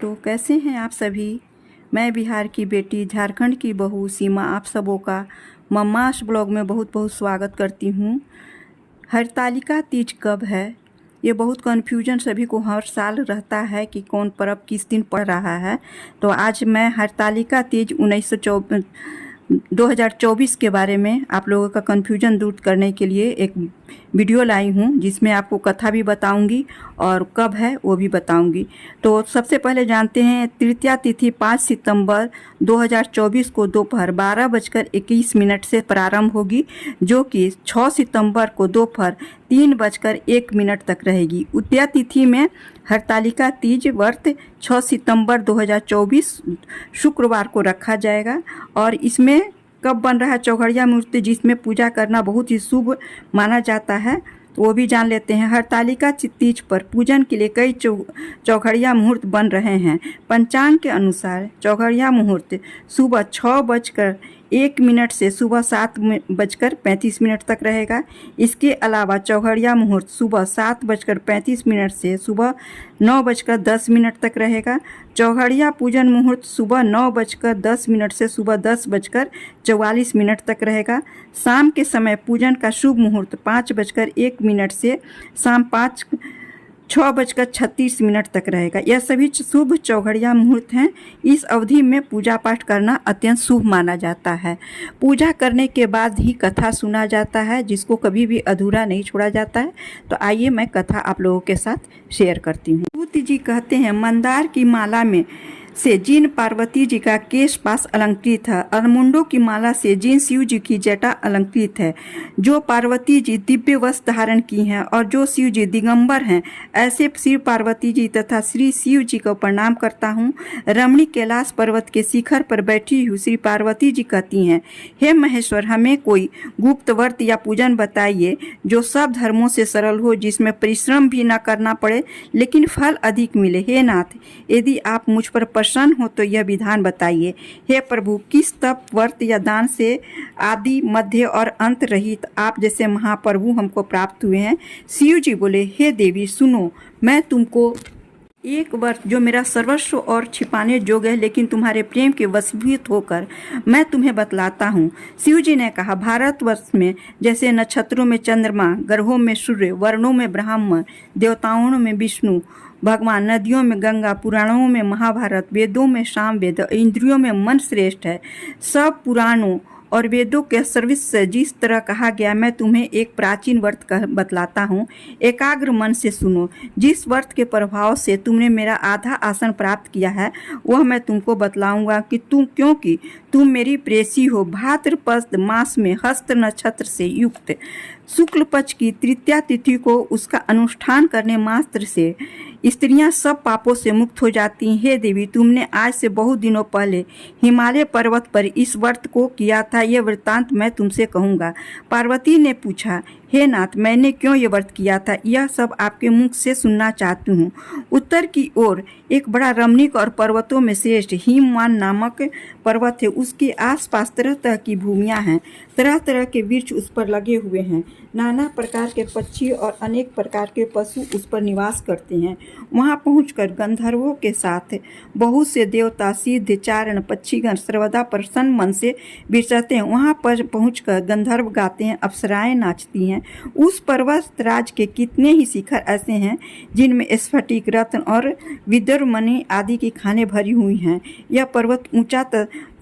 बच्चों, कैसे हैं आप सभी। मैं बिहार की बेटी, झारखंड की बहू सीमा आप सबों का मम्मास ब्लॉग में बहुत बहुत स्वागत करती हूँ। हरतालिका तीज कब है, ये बहुत कन्फ्यूजन सभी को हर साल रहता है कि कौन पर्व किस दिन पड़ रहा है। तो आज मैं हरतालिका तीज 2024 के बारे में आप लोगों का कन्फ्यूजन दूर करने के लिए एक वीडियो लाई हूँ, जिसमें आपको कथा भी बताऊंगी और कब है वो भी बताऊंगी। तो सबसे पहले जानते हैं, तृतीया तिथि 5 सितंबर 2024 को दोपहर 12:21 से प्रारंभ होगी, जो कि 6 सितंबर को दोपहर 3:01 तक रहेगी। उद्या तिथि में हरतालिका तीज व्रत 6 सितंबर 2024 शुक्रवार को रखा जाएगा। और इसमें कब बन रहा है चौघड़िया मूर्ति, जिसमें पूजा करना बहुत ही शुभ माना जाता है, तो वो भी जान लेते हैं। हरतालिका तीज पर पूजन के लिए कई चौघड़िया मुहूर्त बन रहे हैं। पंचांग के अनुसार चौघड़िया मुहूर्त सुबह 6:01 से सुबह 7:35 तक रहेगा। इसके अलावा चौघड़िया मुहूर्त सुबह 7:35 से सुबह 9:10 तक रहेगा। चौघड़िया पूजन मुहूर्त सुबह 9:10 से सुबह 10:44 तक रहेगा। शाम के समय पूजन का शुभ मुहूर्त 5:01 से शाम 6:36 तक रहेगा। यह सभी शुभ चौघड़िया मुहूर्त हैं। इस अवधि में पूजा पाठ करना अत्यंत शुभ माना जाता है। पूजा करने के बाद ही कथा सुना जाता है, जिसको कभी भी अधूरा नहीं छोड़ा जाता है। तो आइए मैं कथा आप लोगों के साथ शेयर करती हूँ। भूति जी कहते हैं, मंदार की माला में से जिन पार्वती जी का केश पास अलंकृत है, अरमुंडों की माला से जिन शिव जी की जटा अलंकृत है, जो पार्वती जी दिव्य वस्त्र धारण की हैं और जो शिव जी दिगंबर हैं, ऐसे शिव पार्वती जी तथा श्री शिव जी को प्रणाम करता हूँ। रमणी कैलाश पर्वत के शिखर पर बैठी हुई श्री पार्वती जी कहती हैं, हे महेश्वर, हमें कोई गुप्त व्रत या पूजन बताइए जो सब धर्मों से सरल हो, जिसमें परिश्रम भी न करना पड़े लेकिन फल अधिक मिले। हे नाथ, यदि आप मुझ पर प्रसन्न हो तो यह विधान बताइए। हे प्रभु, किस तप, व्रत या दान से आदि, मध्य और अंत रहित आप जैसे महाप्रभु हमको प्राप्त हुए हैं। शिव जी बोले, हे देवी सुनो, मैं तुमको एक व्रत जो मेरा सर्वस्व और छिपाने योग्य है, लेकिन तुम्हारे प्रेम के वशीभूत होकर मैं तुम्हें बतलाता हूँ। शिव जी ने कहा, भारतवर्ष में जैसे नक्षत्रों में चंद्रमा, ग्रहों में सूर्य, वर्णों में ब्राह्मण, देवताओं में विष्णु भगवान, नदियों में गंगा, पुराणों में महाभारत, वेदों में सामवेद, इंद्रियों में मन श्रेष्ठ है। सब पुराणों और वेदों के सर्विस से जिस तरह कहा गया, मैं तुम्हें एक प्राचीन व्रत बतलाता हूँ। एकाग्र मन से सुनो। जिस व्रत के प्रभाव से तुमने मेरा आधा आसन प्राप्त किया है, वह मैं तुमको बतलाऊंगा कि क्योंकि तुम मेरी प्रेसी हो। भाद्रपद मास में हस्त नक्षत्र से युक्त शुक्ल पक्ष की तृतीया तिथि को उसका अनुष्ठान करने मात्र से स्त्रियां सब पापों से मुक्त हो जाती हैं। हे देवी, तुमने आज से बहुत दिनों पहले हिमालय पर्वत पर इस व्रत को किया था, यह वृत्तांत मैं तुमसे कहूँगा। पार्वती ने पूछा, हे नाथ, मैंने क्यों ये व्रत किया था, यह सब आपके मुख से सुनना चाहती हूँ। उत्तर की ओर एक बड़ा रमणीक और पर्वतों में श्रेष्ठ हिमवान नामक पर्वत है। उसके आसपास तरह तरह की भूमियाँ हैं, तरह तरह के वृक्ष उस पर लगे हुए हैं। नाना प्रकार के पक्षी और अनेक प्रकार के पशु उस पर निवास करते हैं। वहाँ पहुंचकर गंधर्वों के साथ बहुत से देवता, सिद्ध, चारण, पक्षीगण सर्वदा प्रसन्न मन से विचरते हैं। वहाँ पर पहुंचकर गंधर्व गाते हैं, अप्सराएं नाचती हैं। उस पर्वत राज के कितने ही शिखर ऐसे हैं जिनमें स्फटिक, रत्न और विद्युमणि आदि की खानें भरी हुई हैं। यह पर्वत ऊंचा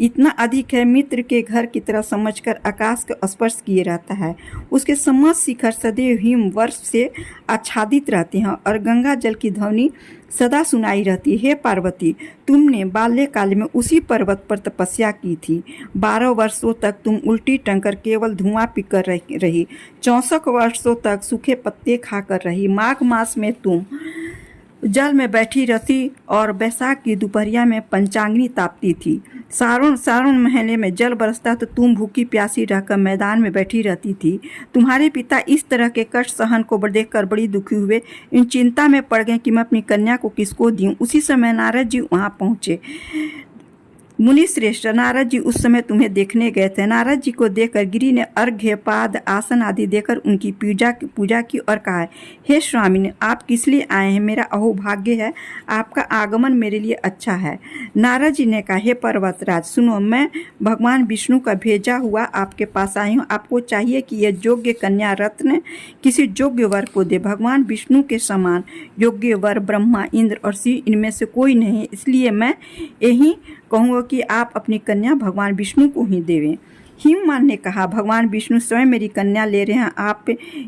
इतना अधिक है, मित्र के घर की तरह समझकर आकाश का स्पर्श किए रहता है। उसके समस्त शिखर सदैव हिम वर्ष से आच्छादित रहते हैं और गंगा जल की ध्वनि सदा सुनाई रहती है। हे पार्वती, तुमने बाल्यकाल में उसी पर्वत पर तपस्या की थी। 12 वर्षों तक तुम उल्टी टंकर केवल धुआं पीकर रही। 64 वर्षों तक सूखे पत्ते खाकर रही। माघ मास में तुम जल में बैठी रहती और बैसाख की दोपहरिया में पंचाग्नि तापती थी। सावन महीने में जल बरसता तो तुम भूखी प्यासी रहकर मैदान में बैठी रहती थी। तुम्हारे पिता इस तरह के कष्ट सहन को देखकर बड़ी दुखी हुए। इन चिंता में पड़ गए कि मैं अपनी कन्या को किसको दूं। उसी समय नारद जी वहां पहुंचे। मुनि श्रेष्ठ, नारद जी उस समय तुम्हें देखने गए थे। नारद जी को देखकर गिरि ने अर्घ्य पाद आसन आदि देकर उनकी पूजा की और कहा, हे स्वामी, आप किस लिए आए हैं? मेरा अहोभाग्य है, आपका आगमन मेरे लिए अच्छा है। नारद जी ने कहा, हे पर्वतराज सुनो, मैं भगवान विष्णु का भेजा हुआ आपके पास आई हूँ। आपको चाहिए कि यह योग्य कन्या रत्न किसी योग्य वर को दे। भगवान विष्णु के समान योग्य वर ब्रह्मा, इंद्र और शिव इनमें से कोई नहीं, इसलिए मैं यही कहूँगा कि आप अपनी कन्या भगवान विष्णु को ही देवें। हिमवान ने कहा, भगवान विष्णु स्वयं मेरी कन्या ले रहे हैं, आप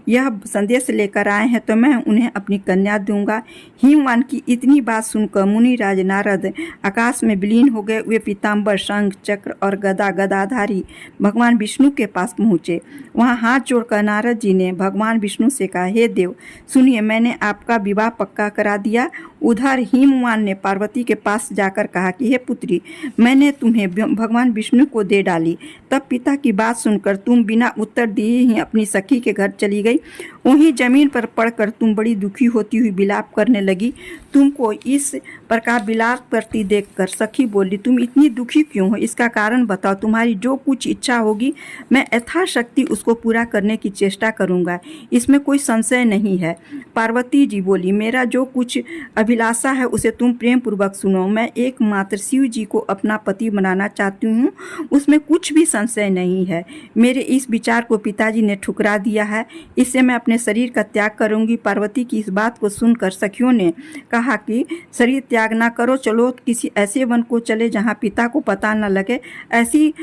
यह संदेश लेकर आए हैं तो मैं उन्हें अपनी कन्या दूंगा। हिमवान की इतनी बात सुनकर मुनिराज नारद आकाश में विलीन हो गए। वे पीताम्बर, शंख, चक्र और गदाधारी भगवान विष्णु के पास पहुँचे। वहाँ हाथ जोड़कर नारद जी ने भगवान विष्णु से कहा, हे देव सुनिए, मैंने आपका विवाह पक्का करा दिया। उधर हिमवान ने पार्वती के पास जाकर कहा कि हे पुत्री, मैंने तुम्हें भगवान विष्णु को दे डाली। तब पिता की बात सुनकर तुम बिना उत्तर दिए ही अपनी सखी के घर चली गई। वहीं जमीन पर पड़कर तुम बड़ी दुखी होती हुई विलाप करने लगी। तुमको इस प्रकार विलाप करती देखकर सखी बोली, तुम इतनी दुखी क्यों हो? इसका कारण बताओ। तुम्हारी जो कुछ इच्छा होगी मैं यथाशक्ति उसको पूरा करने की चेष्टा करूंगा, इसमें कोई संशय नहीं है। पार्वती जी बोली, मेरा जो कुछ अभिलाषा है उसे तुम प्रेम पूर्वक सुनो। मैं एकमात्र शिव जी को अपना पति बनाना चाहती हूँ, उसमें कुछ भी संशय नहीं है। मेरे इस विचार को पिताजी ने ठुकरा दिया है, इससे मैं अपने शरीर का त्याग करूंगी। पार्वती की इस बात को सुनकर सखियों ने कहा कि शरीर त्याग ना करो, चलो किसी ऐसे वन को चले जहाँ पिता को पता न लगे। ऐसी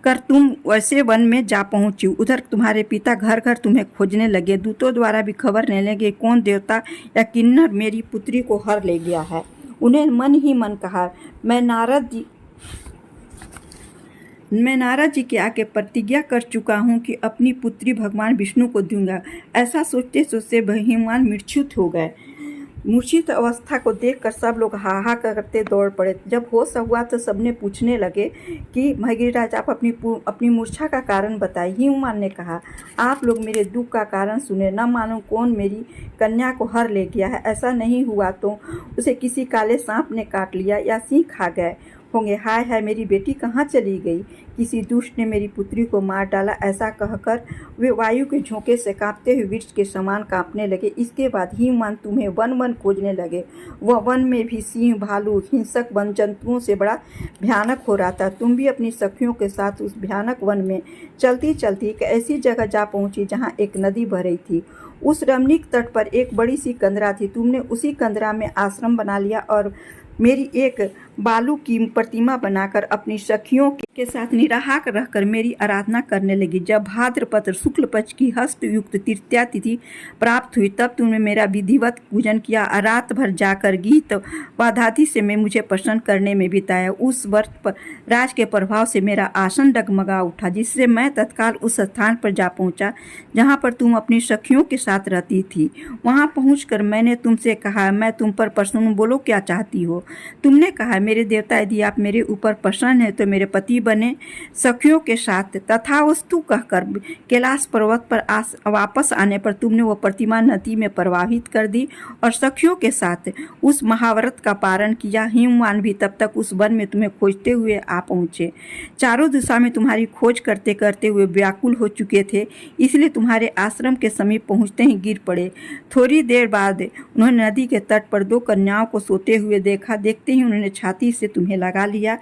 कर तुम वैसे वन में जा पहुंची। उधर तुम्हारे पिता घर घर तुम्हें खोजने लगे। दूतों द्वारा भी खबर लेने लगे, कौन देवता या किन्नर मेरी पुत्री को हर ले गया है। उन्हें मन ही मन कहा, मैं नारद जी के आगे प्रतिज्ञा कर चुका हूँ कि अपनी पुत्री भगवान विष्णु को दूंगा। ऐसा सोचते सोचते हिमवान मूर्छित हो गए। मूर्छित अवस्था को देखकर सब लोग हाहाकार करते दौड़ पड़े। जब होश हुआ तो सबने पूछने लगे कि भगीरथ, आप अपनी मूर्छा का कारण बताइए। हिमवान ने कहा, आप लोग मेरे दुख का कारण सुने। न मालूम कौन मेरी कन्या को हर ले गया है। ऐसा नहीं हुआ तो उसे किसी काले सांप ने काट लिया या सिंह खा गए होंगे। हाय हाय, मेरी बेटी कहाँ चली गई? किसी दुष्ट ने मेरी पुत्री को मार डाला। ऐसा कहकर वे वायु के झोंके से कांपते हुए वृक्ष के समान कांपने लगे। इसके बाद हिमवान तुम्हें वन वन खोजने लगे। वह वन में भी सिंह, भालू, हिंसक वन जंतुओं से बड़ा भयानक हो रहा था। तुम भी अपनी सखियों के साथ उस भयानक वन में चलती चलती एक ऐसी जगह जा पहुंची जहाँ एक नदी बह रही थी। उस रमणीक तट पर एक बड़ी सी कंदरा थी। तुमने उसी कंदरा में आश्रम बना लिया और मेरी एक बालू की प्रतिमा बनाकर अपनी सखियों के साथ निराहार रहकर मेरी आराधना करने लगी। जब भाद्रपद शुक्ल पक्ष की हस्त युक्त तृतीया तिथि प्राप्त हुई तब तुमने मेरा विधिवत पूजन किया। रात भर जाकर गीत वाद्यादि से मैं मुझे प्रसन्न करने में बिताया। उस व्रत पर राज के प्रभाव से मेरा आसन डगमगा उठा, जिससे मैं तत्काल उस स्थान पर जा पहुंचा जहां पर तुम अपनी सखियों के साथ रहती थी। वहां पहुंचकर मैंने तुमसे कहा, मैं तुम पर प्रसन्न हूं, बोलो क्या चाहती हो? तुमने कहा, मेरे देवता, यदि आप मेरे ऊपर प्रसन्न हैं तो मेरे पति बने। सखियों के साथ तथास्तु कहकर कैलाश पर्वत पर वापस आने पर तुमने वो प्रतिमा नदी में प्रवाहित कर दी और सखियों के साथ उस महाव्रत का पारण किया। हिमवान भी तब तक उस वन में तुम्हें खोजते हुए आ पहुँचे। चारों दिशा में तुम्हारी खोज करते करते हुए व्याकुल हो चुके थे, इसलिए तुम्हारे आश्रम के समीप पहुँचते ही गिर पड़े। थोड़ी देर बाद उन्होंने नदी के तट पर दो कन्याओं को सोते हुए देखा। देखते ही उन्होंने छाती से तुम्हें लगा लिया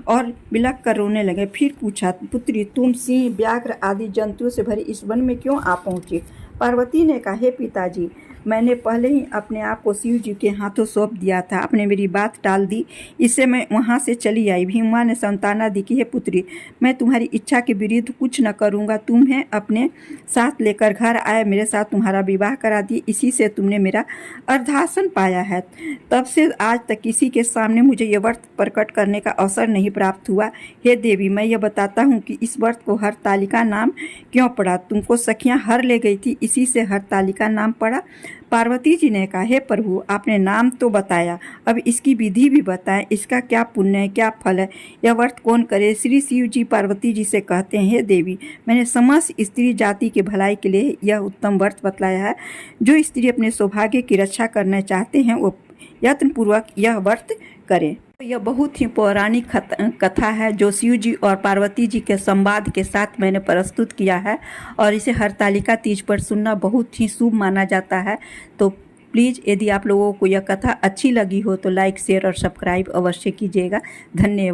और बिलख कर रोने लगे। फिर पूछा, पुत्री, तुम सिंह, व्याघ्र आदि जंतुओं से भरे इस वन में क्यों आ पहुँचे? पार्वती ने कहा, हे पिताजी, मैंने पहले ही अपने आप को शिव जी के हाथों सौंप दिया था। आपने मेरी बात टाल दी, इससे मैं वहाँ से चली आई। भीमा ने संताना दी कि हे पुत्री, मैं तुम्हारी इच्छा के विरुद्ध कुछ न करूँगा। तुम्हें अपने साथ लेकर घर आए, मेरे साथ तुम्हारा विवाह करा दिए, इसी से तुमने मेरा अर्धासन पाया है। तब से आज तक किसी के सामने मुझे यह व्रत प्रकट करने का अवसर नहीं प्राप्त हुआ। हे देवी, मैं यह बताता हूँ कि इस व्रत को हरतालिका नाम क्यों पड़ा। तुमको सखियाँ हर ले गई थी, इसी से हरतालिका नाम पड़ा। पार्वती जी ने कहा, हे प्रभु, आपने नाम तो बताया, अब इसकी विधि भी बताएं। इसका क्या पुण्य है, क्या फल है, यह व्रत कौन करे? श्री शिव जी पार्वती जी से कहते हैं, हे देवी, मैंने समस्त स्त्री जाति के भलाई के लिए यह उत्तम व्रत बतलाया है। जो स्त्री अपने सौभाग्य की रक्षा करना चाहते हैं वो यत्नपूर्वक यह व्रत करें। तो यह बहुत ही पौराणिक कथा है जो शिव जी और पार्वती जी के संवाद के साथ मैंने प्रस्तुत किया है और इसे हरतालिका तीज पर सुनना बहुत ही शुभ माना जाता है। तो प्लीज़ यदि आप लोगों को यह कथा अच्छी लगी हो तो लाइक शेयर और सब्सक्राइब अवश्य कीजिएगा। धन्यवाद।